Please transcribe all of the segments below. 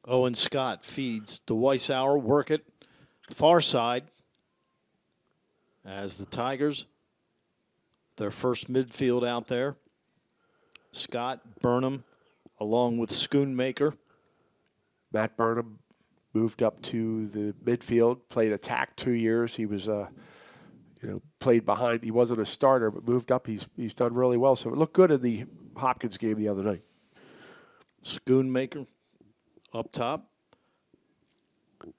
Owen Scott feeds to Weissauer. Work it far side as the Tigers, their first midfield out there. Scott, Burnham, along with Schoonmaker. Matt Burnham moved up to the midfield, played attack 2 years. He was, played behind. He wasn't a starter, but moved up. He's done really well. So it looked good in the Hopkins game the other night. Schoonmaker up top.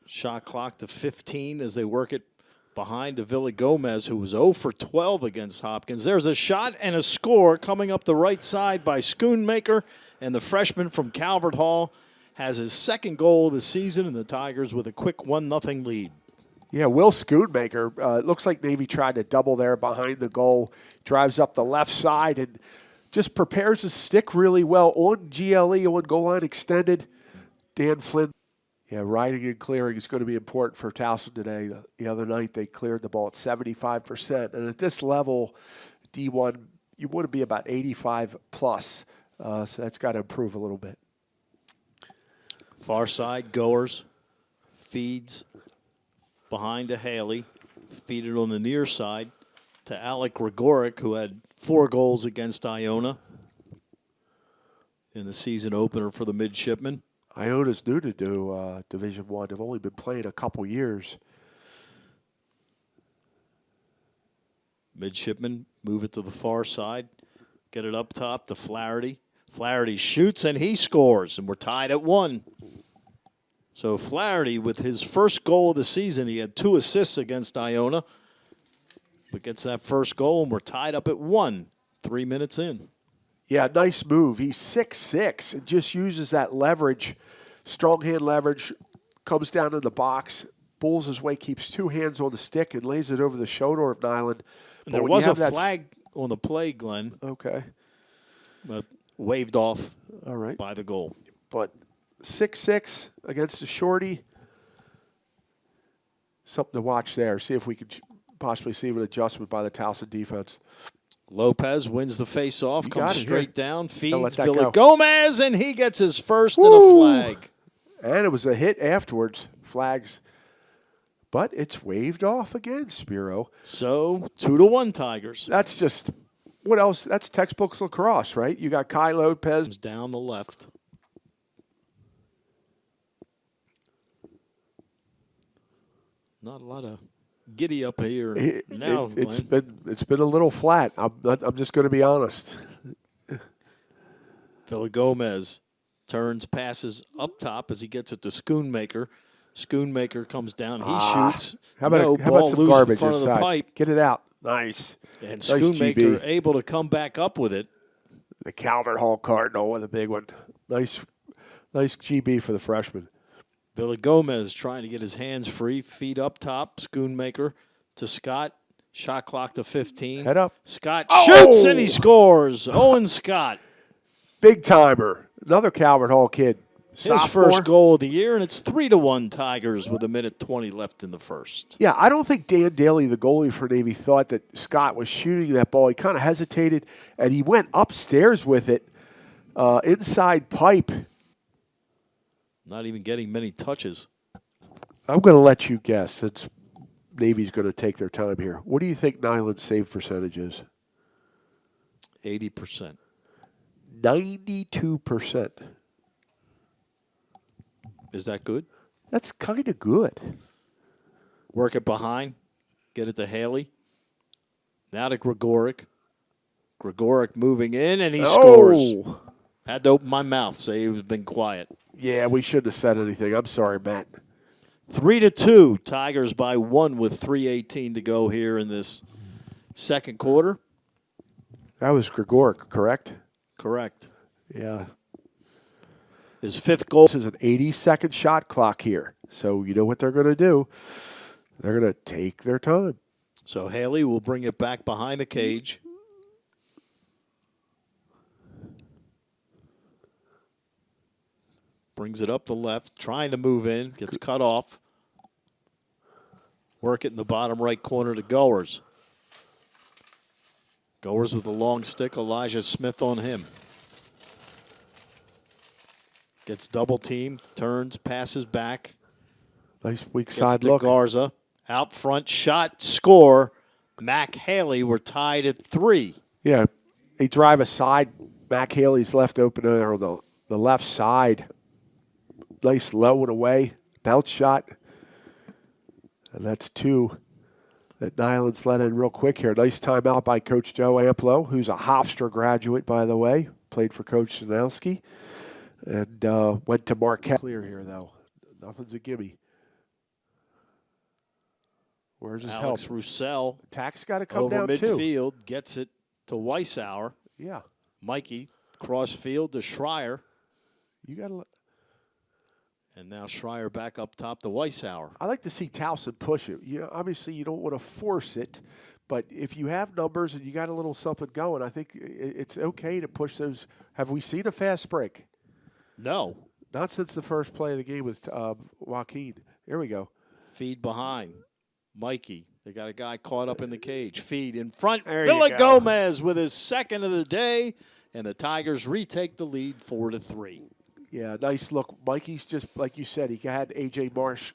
Shot clock to 15 as they work it behind to Villa Gomez, who was 0 for 12 against Hopkins. There's a shot and a score coming up the right side by Schoonmaker, and the freshman from Calvert Hall has his second goal of the season, and the Tigers with a quick 1-0 lead. Yeah, Will Schoonmaker. It looks like Navy tried to double there behind the goal. Drives up the left side and just prepares his stick really well on GLE, on goal line extended. Dan Flynn. Yeah, riding and clearing is going to be important for Towson today. The other night they cleared the ball at 75%. And at this level, D1, you want to be about 85 plus. So that's got to improve a little bit. Far side, Goers feeds behind to Haley. Feed it on the near side to Alec Gregoric, who had 4 goals against Iona in the season opener for the midshipmen. Iona's new to Division I. They've only been playing a couple years. Midshipmen move it to the far side. Get it up top to Flaherty. Flaherty shoots and he scores, and we're tied at 1. So Flaherty, with his first goal of the season, he had 2 assists against Iona, but gets that first goal, and we're tied up at 1, 3 minutes in. Yeah, nice move. He's 6'6", and just uses that leverage, strong hand leverage, comes down in the box, bulls his way, keeps 2 hands on the stick, and lays it over the shoulder of Nyland. And there was a flag on the play, Glenn. Okay. But waved off all right by the goal. But 6'6" against the shorty. Something to watch there. See if we could possibly see an adjustment by the Towson defense. Lopez wins the face-off, comes straight down, feeds Villa Gomez, and he gets his first and a flag. And it was a hit afterwards. Flags. But it's waved off again, Spiro. So 2-1 Tigers. That's just, what else? That's textbook lacrosse, right? You got Kai Lopez. Down the left. Not a lot of giddy up here now. It's been a little flat. I'm just going to be honest. Villa Gomez turns, passes up top as he gets it to Schoonmaker. Schoonmaker comes down. He shoots. How about some garbage in front of the pipe? Get it out. Nice. And nice Schoonmaker GB. able to come back up with it. The Calvert Hall Cardinal with a big one. Nice GB for the freshman. Villa Gomez trying to get his hands free. Feet up top. Schoonmaker to Scott. Shot clock to 15. Head up. Scott shoots and he scores. Owen Scott. Big timer. Another Calvert Hall kid. His first goal of the year, and it's 3-1 Tigers with 1:20 left in the first. Yeah, I don't think Dan Daly, the goalie for Navy, thought that Scott was shooting that ball. He kind of hesitated, and he went upstairs with it, inside pipe. Not even getting many touches. I'm going to let you guess, since Navy's going to take their time here. What do you think Nyland's save percentage is? 80%. 92%. Is that good? That's kind of good. Work it behind. Get it to Haley. Now to Gregoric. Gregoric moving in, and he scores. Had to open my mouth, say he's been quiet. Yeah, we shouldn't have said anything. I'm sorry, Matt. 3-2. Tigers by 1 with 3:18 to go here in this second quarter. That was Gregoric, correct? Correct. Yeah. His 5th goal. This is an 80-second shot clock here. So you know what they're going to do. They're going to take their time. So Haley will bring it back behind the cage. Brings it up the left, trying to move in, gets cut off. Work it in the bottom right corner to Goers. Goers with a long stick, Elijah Smith on him. Gets double teamed, turns, passes back. Nice weak Gets side to look. Garza. Out front, shot, score. Mac Haley, we're tied at 3. Yeah, they drive aside. Mac Haley's left open there on the left side. Nice low and away. Bounce shot. And that's 2 that Nyland's let in real quick here. Nice timeout by Coach Joe Amplo, who's a Hofstra graduate, by the way. Played for Coach Sanowski. And went to Marquette. Clear here, though. Nothing's a gimme. Where's his Alex help? Roussel Tack's got to come over down, too. midfield, gets it to Weissauer. Yeah. Mikey, cross field to Schreier. You got to. And now Schreier back up top to Weissauer. I like to see Towson push it. Obviously, you don't want to force it, but if you have numbers and you got a little something going, I think it's okay to push those. Have we seen a fast break? No. Not since the first play of the game with Joaquin. Here we go. Feed behind. Mikey. They got a guy caught up in the cage. Feed in front. There Villa you go. Gomez with his second of the day, and the Tigers retake the lead 4-3. Yeah, nice look. Mikey's just, like you said, he had A.J. Marsh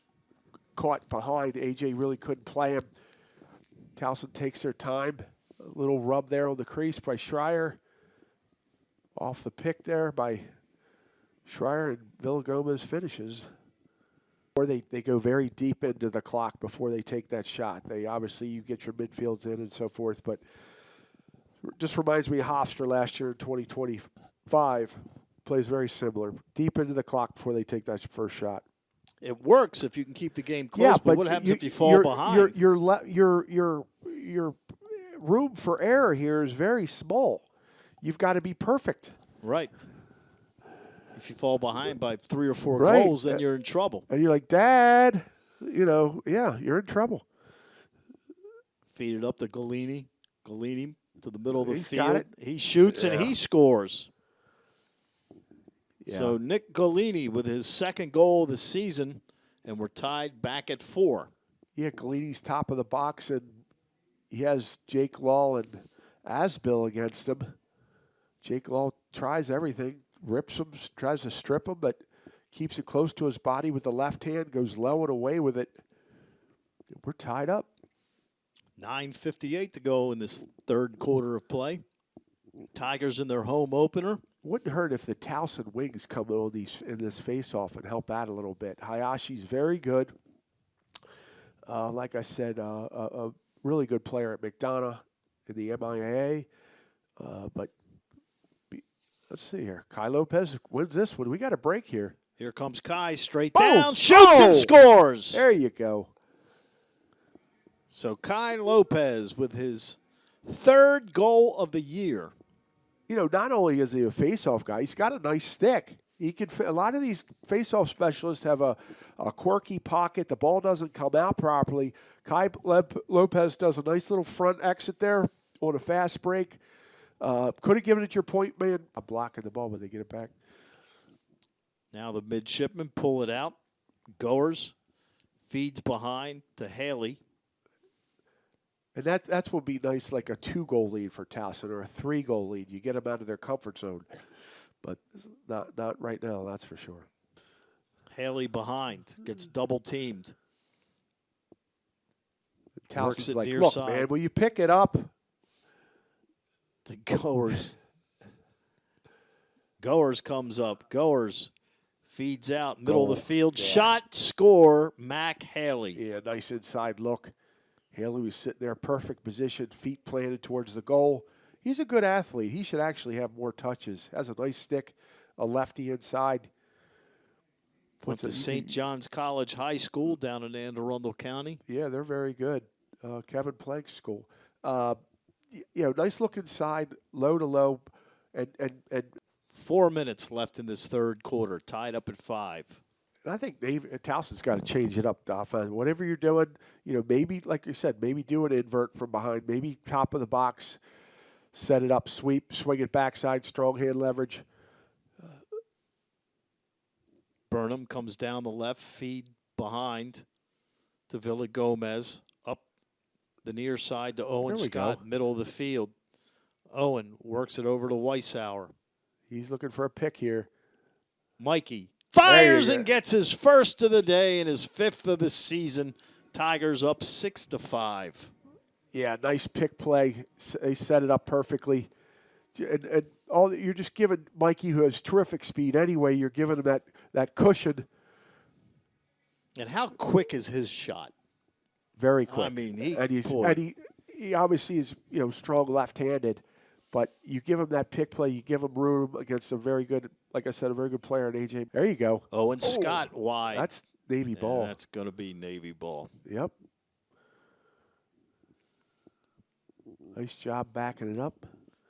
caught behind. A.J. really couldn't play him. Towson takes their time. A little rub there on the crease by Schreier. Off the pick there by Schreier, and Villa Gomez finishes. Or they go very deep into the clock before they take that shot. They obviously, you get your midfields in and so forth, but just reminds me of Hofstra last year in 2025. Plays very similar. Deep into the clock before they take that first shot. It works if you can keep the game close, Yeah, but what happens if you fall behind? Your room for error here is very small. You've got to be perfect. Right. If you fall behind by 3 or 4 Right. goals, then you're in trouble. And you're like, Dad, yeah, you're in trouble. Feed it up to Galini. Galini to the middle of the He's field. got it. He shoots and he scores. Yeah. So Nick Galini with his second goal of the season, and we're tied back at 4. Yeah, Galini's top of the box, and he has Jake Law and Asbill against him. Jake Law tries everything, rips him, tries to strip him, but keeps it close to his body with the left hand, goes low and away with it. We're tied up. 9:58 to go in this third quarter of play. Tigers in their home opener. Wouldn't hurt if the Towson wings come in this face-off and help out a little bit. Hayashi's very good. Like I said, a really good player at McDonough in the MIAA. But let's see here. Kai Lopez wins this one. We got a break here. Here comes Kai, straight Boom. down, shoots and Oh. scores. There you go. So Kai Lopez with his third goal of the year. Not only is he a face-off guy, he's got a nice stick. He can. A lot of these face-off specialists have a quirky pocket. The ball doesn't come out properly. Kai Lopez does a nice little front exit there on a fast break. Could have given it your point man. I'm blocking the ball, but they get it back. Now the midshipmen pull it out. Goers feeds behind to Haley. And that's what would be nice, like a 2-goal lead for Towson or a 3-goal lead. You get them out of their comfort zone. But not right now, that's for sure. Haley behind, gets double teamed. Towson's it like, near look, side. man, will you pick it up? To Goers. Goers comes up. Goers feeds out, middle of the field. Yeah. Shot, score, Mac Haley. Yeah, nice inside look. Haley was sitting there, perfect position, feet planted towards the goal. He's a good athlete. He should actually have more touches. Has a nice stick, a lefty inside. Went to St. John's College High School down in Anne Arundel County. Yeah, they're very good. Kevin Plank's school. Nice look inside, low to low, and 4 minutes left in this third quarter, tied up at 5. I think Towson's got to change it up, offense. Whatever you're doing, maybe, like you said, maybe do an invert from behind, maybe top of the box, set it up, sweep, swing it backside, strong hand leverage. Burnham comes down the left, feed behind to Villa Gomez. Up the near side to Owen Scott, middle of the field. Owen works it over to Weissauer. He's looking for a pick here. Mikey There fires you and go. gets his first of the day and his 5th of the season. Tigers up 6-5. Yeah, nice pick play. They set it up perfectly. And all you're just giving Mikey, who has terrific speed anyway, you're giving him that cushion. And how quick is his shot? Very quick. I mean, he obviously is strong left-handed, but you give him that pick play, you give him room against a very good, like I said, a very good player in AJ. There you go. Owen Scott wide. That's Navy ball. That's going to be Navy ball. Yep. Nice job backing it up.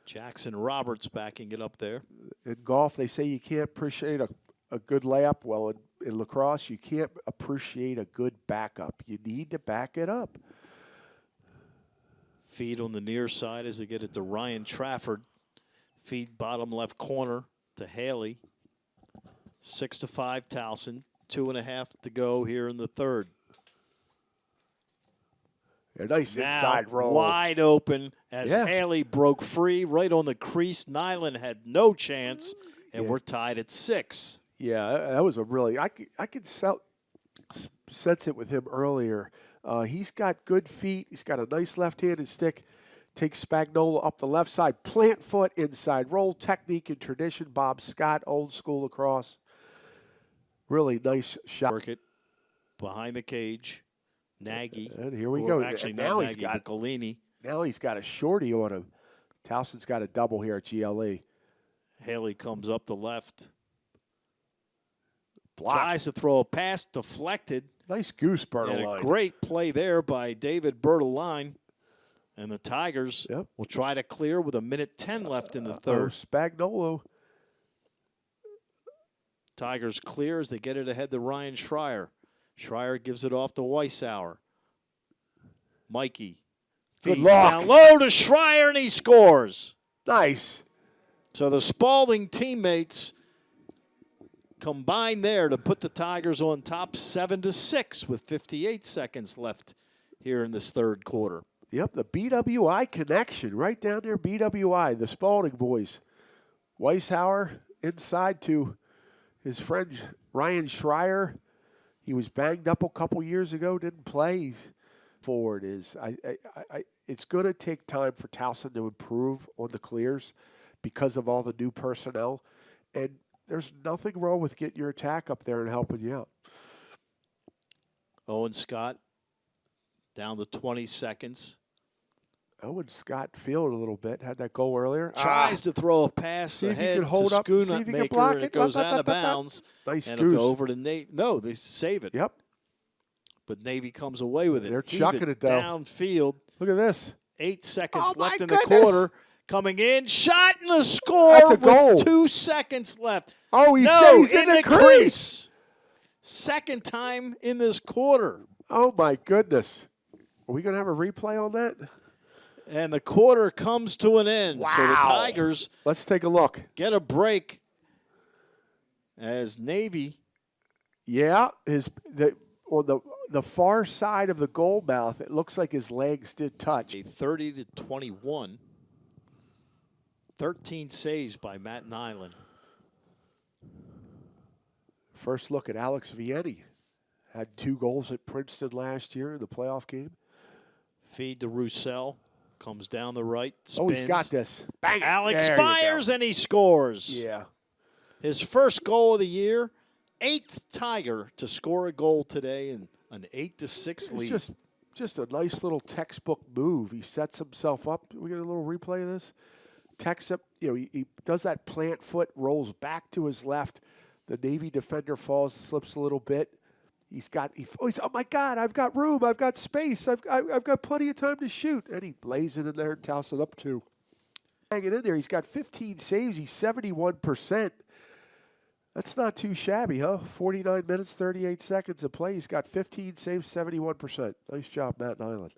Jackson Roberts backing it up there. In golf, they say you can't appreciate a good layup. Well, in lacrosse, you can't appreciate a good backup. You need to back it up. Feed on the near side as they get it to Ryan Trafford. Feed bottom left corner to Haley. 6-5 Towson. 2.5 to go here in the third. A nice Now, inside roll. wide open as Haley broke free right on the crease. Nyland had no chance, and we're tied at 6. Yeah, that was a really I could sense it with him earlier. He's got good feet. He's got a nice left-handed stick. Takes Spagnola up the left side. Plant foot, inside roll. Technique and tradition. Bob Scott, old school lacrosse. Really nice shot. Work it behind the cage. Nagy. And here we go. Actually, now not he's Nagy, got but Golini. Now he's got a shorty on him. Towson's got a double here at GLE. Haley comes up the left. Blocked. Tries to throw a pass, deflected. Nice goose, And a Bertaline. great play there by David Bertaline. And the Tigers will try to clear with 1:10 left in the third. Spagnola. Tigers clear as they get it ahead to Ryan Schreier. Schreier gives it off to Weissauer. Mikey feeds down low to Schreier, and he scores. Nice. So the Spalding teammates combine there to put the Tigers on top 7-6 with 58 seconds left here in this third quarter. Yep, the BWI connection right down there, BWI, the Spalding boys. Weishauer inside to his friend Ryan Schreier. He was banged up a couple years ago, didn't play. Forward is, it's going to take time for Towson to improve on the clears because of all the new personnel. And there's nothing wrong with getting your attack up there and helping you out. Owen Scott down to 20 seconds. Owen Scott feeling a little bit. Had that goal earlier. Tries to throw a pass ahead to Schoonmaker, and it goes out of bounds. Nice and goose. it'll go over to Navy. No, they save it. Yep. But Navy comes away with it. They're chucking it, though. Downfield. Look at this. 8 seconds left in goodness. the quarter. Coming in, shot and a score That's a goal. with 2 seconds left. Oh, he no, stays in the crease. Second time in this quarter. Oh, my goodness. Are we going to have a replay on that? And the quarter comes to an end. Wow. So the Tigers Let's take a look. get a break as Navy. Yeah, on the far side of the goal mouth, it looks like his legs did touch. A 30-21. 13 saves by Matt Nyland. First look at Alex Vianney. Had 2 goals at Princeton last year in the playoff game. Feed to Roussel. Comes down the right. Spins. Oh, he's got this. Bang it. Alex There you fires go. and he scores. Yeah. His first goal of the year. 8th Tiger to score a goal today and an 8-6 lead. It's just a nice little textbook move. He sets himself up. We get a little replay of this. Texts up. He does that plant foot, rolls back to his left. The Navy defender falls, slips a little bit. He's oh my God, I've got room, I've got space, I've got plenty of time to shoot. And he lays it in there and tosses it up 2. Hanging in there, he's got 15 saves, he's 71%. That's not too shabby, huh? 49 minutes, 38 seconds of play. He's got 15 saves, 71%. Nice job, Matt Nyland.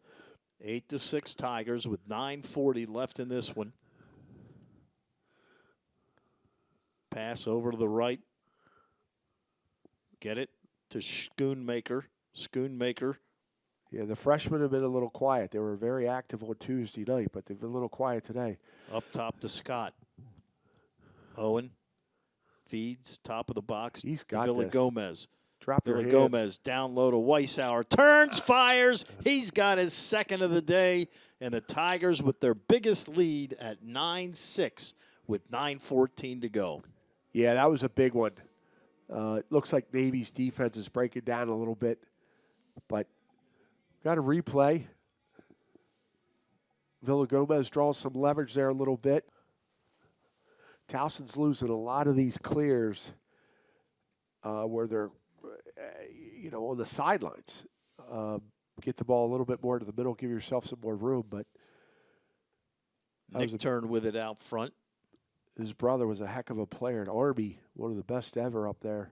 8-6 Tigers with 9:40 left in this one. Pass over to the right. Get it to Schoonmaker. Schoonmaker. Yeah, the freshmen have been a little quiet. They were very active on Tuesday night, but they've been a little quiet today. Up top to Scott. Owen Feeds, top of the box. He's got Villa this. Gomez. Drop your Villa hands. Gomez down low to Weishauer. Turns, fires. He's got his second of the day. And the Tigers with their biggest lead at 9-6 with 9:14 to go. Yeah, that was a big one. It looks like Navy's defense is breaking down a little bit, but got a replay. Villa Gomez draws some leverage there a little bit. Towson's losing a lot of these clears where they're, on the sidelines. Get the ball a little bit more to the middle, give yourself some more room. But Nick turned with it out front. His brother was a heck of a player at Army, one of the best ever up there.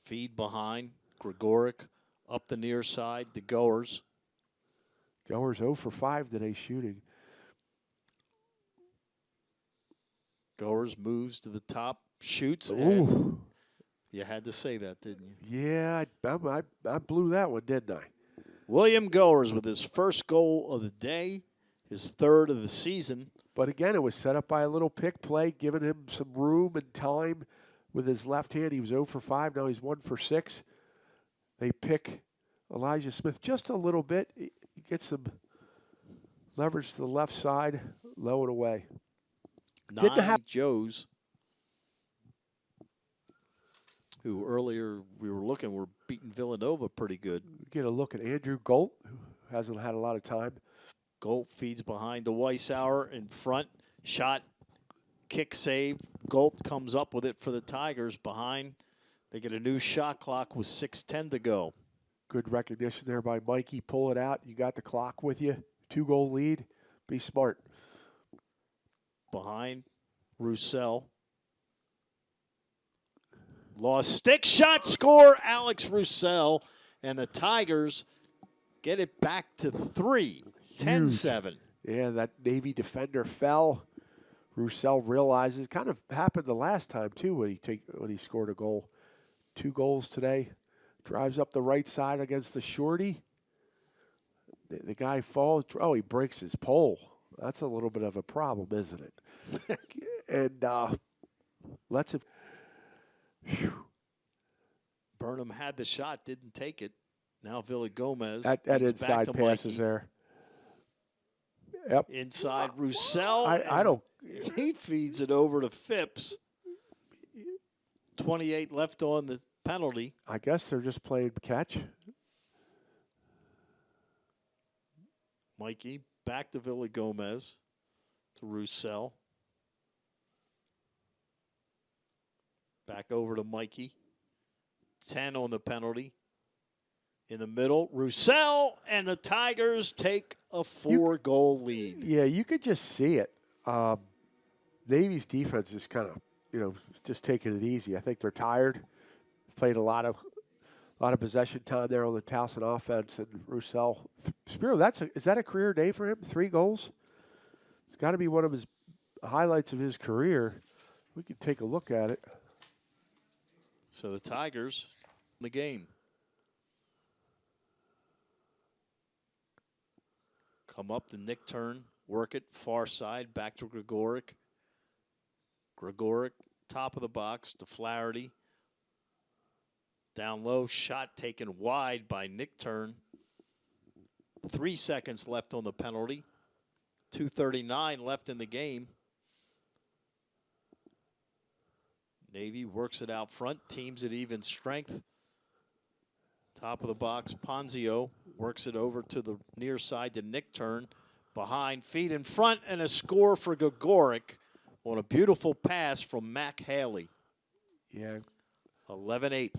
Feed behind. Gregoric up the near side. The Goers. Goers 0 for 5 today shooting. Goers moves to the top, shoots. Ooh. And you had to say that, didn't you? Yeah, I blew that one, didn't I? William Goers with his first goal of the day, his third of the season. But again, it was set up by a little pick play, giving him some room and time with his left hand. He was 0 for 5. Now he's 1 for 6. They pick Elijah Smith just a little bit. He gets some leverage to the left side, low and away. Nine Joes, who earlier we were looking were beating Villanova pretty good. Get a look at Andrew Golt, who hasn't had a lot of time. Golt feeds behind to Weishauer in front. Shot, kick save. Golt comes up with it for the Tigers behind. They get a new shot clock with 6:10 to go. Good recognition there by Mikey. Pull it out. You got the clock with you. 2-goal lead. Be smart. Behind Roussel. Lost stick shot, score, Alex Roussel. And the Tigers get it back to 3, 10-7. Yeah, that Navy defender fell. Roussel realizes, kind of happened the last time too when he scored a goal. 2 goals today. Drives up the right side against the shorty. The guy falls. Oh, he breaks his pole. That's a little bit of a problem, isn't it? And lets it. Whew. Burnham had the shot, didn't take it. Now Villa Gomez. That inside passes there. Yep. Inside Roussel. I don't. He feeds it over to Phipps. 28 left on the penalty. I guess they're just playing catch. Mikey back to Villa Gomez to Roussel. Back over to Mikey. 10 on the penalty. In the middle, Roussel, and the Tigers take a 4-goal lead. Yeah, you could just see it. Navy's defense is kind of, just taking it easy. I think they're tired. Played a lot of possession time there on the Towson offense, and Roussel. Spiro, is that a career day for him? 3 goals. It's got to be one of his highlights of his career. We could take a look at it. So the Tigers in the game. Come up to Nick Turn, work it, far side, back to Gregoric. Gregoric, top of the box to Flaherty. Down low, shot taken wide by Nick Turn. 3 seconds left on the penalty. 2:39 left in the game. Navy works it out front, teams at even strength. Top of the box, Ponzio works it over to the near side to Nick Turn. Behind, feet in front, and a score for Gregoric on a beautiful pass from Mac Haley. Yeah. 11-8.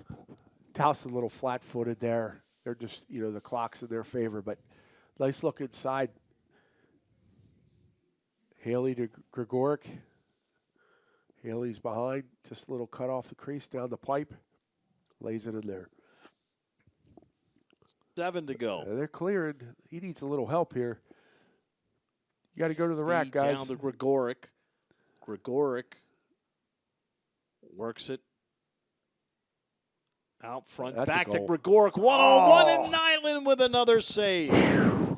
Towson a little flat-footed there. They're just, the clock's in their favor, but nice look inside. Haley to Gregoric. Haley's behind, just a little cut off the crease down the pipe. Lays it in there. 7 to go. They're clearing. He needs a little help here. You got to go to the rack, guys. Down to Gregoric. Gregoric works it out front. That's back to Gregoric. 1-on-1, and Nyland with another save.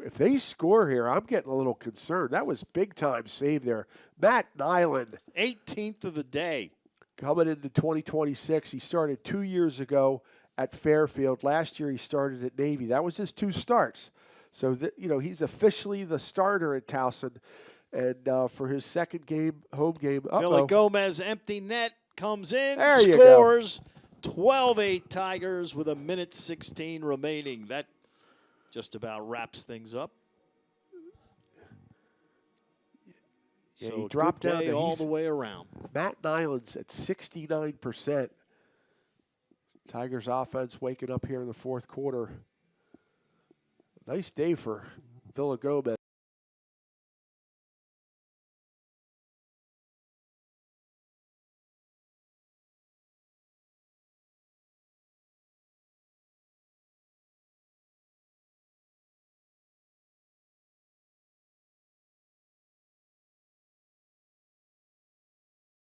if they score here, I'm getting a little concerned. That was big-time save there. Matt Nyland. 18th of the day. Coming into 2026, he started 2 years ago at Fairfield. Last year he started at Navy. That was his 2 starts. So, he's officially the starter at Towson. And for his second game, home game, Villa Gomez, empty net, comes in, there you scores. 12-8 Tigers with 1:16 remaining. That just about wraps things up. Yeah, So he dropped good down day to, all the way around. Matt Nyland's at 69%. Tigers offense waking up here in the fourth quarter. Nice day for Villa Gomez.